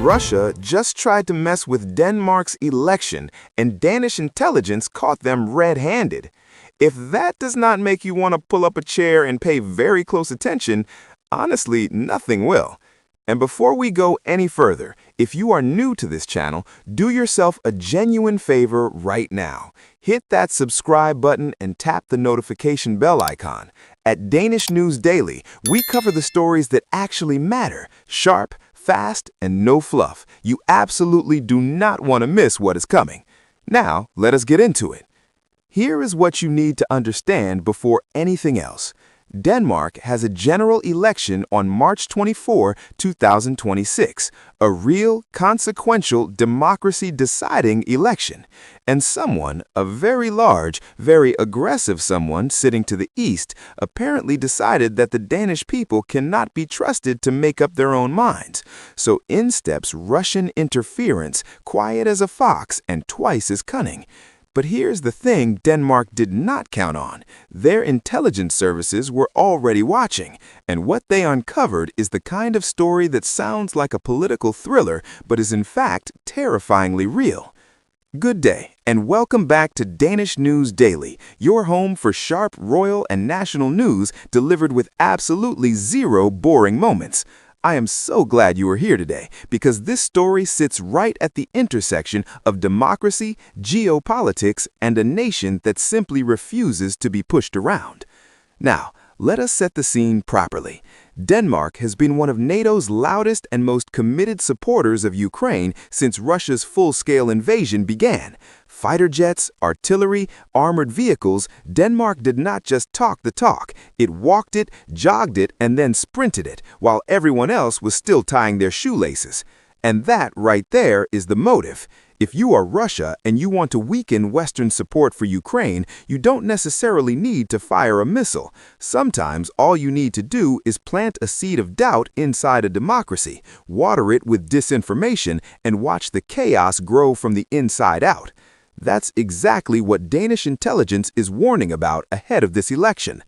Russia just tried to mess with Denmark's election, and Danish intelligence caught them red-handed. If that does not make you want to pull up a chair and pay very close attention, honestly, nothing will. And before we go any further, if you are new to this channel, do yourself a genuine favor right now. Hit that subscribe button and tap the notification bell icon. At Danish News Daily, we cover the stories that actually matter, sharp, fast, and no fluff. You absolutely do not want to miss what is coming. Now, let us get into it. Here is what you need to understand before anything else. Denmark has a general election on March 24, 2026, a real, consequential, democracy-deciding election. And someone, a very large, very aggressive someone sitting to the east, apparently decided that the Danish people cannot be trusted to make up their own minds. So in steps Russian interference, quiet as a fox and twice as cunning. But here's the thing Denmark did not count on. Their intelligence services were already watching, and what they uncovered is the kind of story that sounds like a political thriller but is in fact terrifyingly real. Good day, and welcome back to Danish News Daily, your home for sharp royal and national news delivered with absolutely zero boring moments. I am so glad you are here today because this story sits right at the intersection of democracy, geopolitics, and a nation that simply refuses to be pushed around. Now, let us set the scene properly. Denmark has been one of NATO's loudest and most committed supporters of Ukraine since Russia's full-scale invasion began. Fighter jets, artillery, armored vehicles, Denmark did not just talk the talk. It walked it, jogged it, and then sprinted it, while everyone else was still tying their shoelaces. And that right there is the motive. If you are Russia and you want to weaken Western support for Ukraine, you don't necessarily need to fire a missile. Sometimes all you need to do is plant a seed of doubt inside a democracy, water it with disinformation, and watch the chaos grow from the inside out. That's exactly what Danish intelligence is warning about ahead of this election.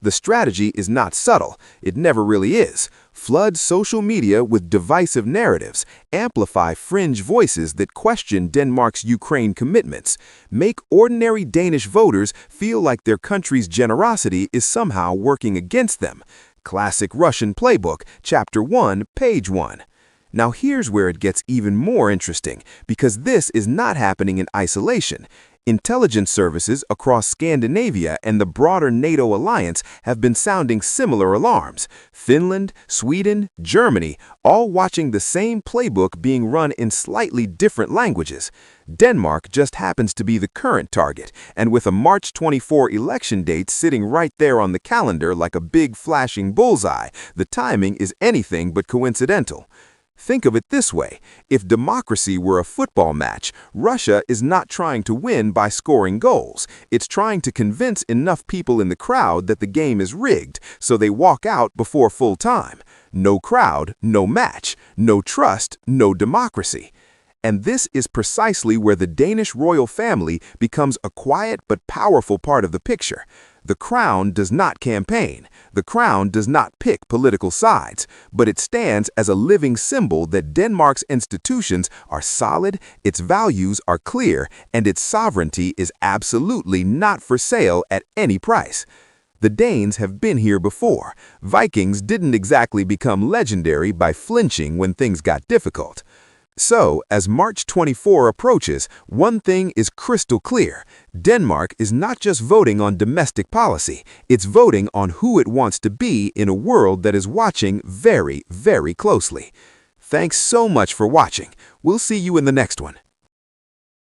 The strategy is not subtle. It never really is. Flood social media with divisive narratives, amplify fringe voices that question Denmark's Ukraine commitments, make ordinary Danish voters feel like their country's generosity is somehow working against them. Classic Russian playbook, Chapter 1, Page 1. Now here's where it gets even more interesting, because this is not happening in isolation. Intelligence services across Scandinavia and the broader NATO alliance have been sounding similar alarms. Finland, Sweden, Germany, all watching the same playbook being run in slightly different languages. Denmark just happens to be the current target, and with a March 24 election date sitting right there on the calendar like a big flashing bullseye, the timing is anything but coincidental. Think of it this way. If democracy were a football match, Russia is not trying to win by scoring goals. It's trying to convince enough people in the crowd that the game is rigged, so they walk out before full time. No crowd, no match. No trust, no democracy. And this is precisely where the Danish royal family becomes a quiet but powerful part of the picture. The crown does not campaign. The crown does not pick political sides, but it stands as a living symbol that Denmark's institutions are solid, its values are clear, and its sovereignty is absolutely not for sale at any price. The Danes have been here before. Vikings didn't exactly become legendary by flinching when things got difficult. So, as March 24 approaches, one thing is crystal clear. Denmark is not just voting on domestic policy, it's voting on who it wants to be in a world that is watching very, very closely. Thanks so much for watching. We'll see you in the next one.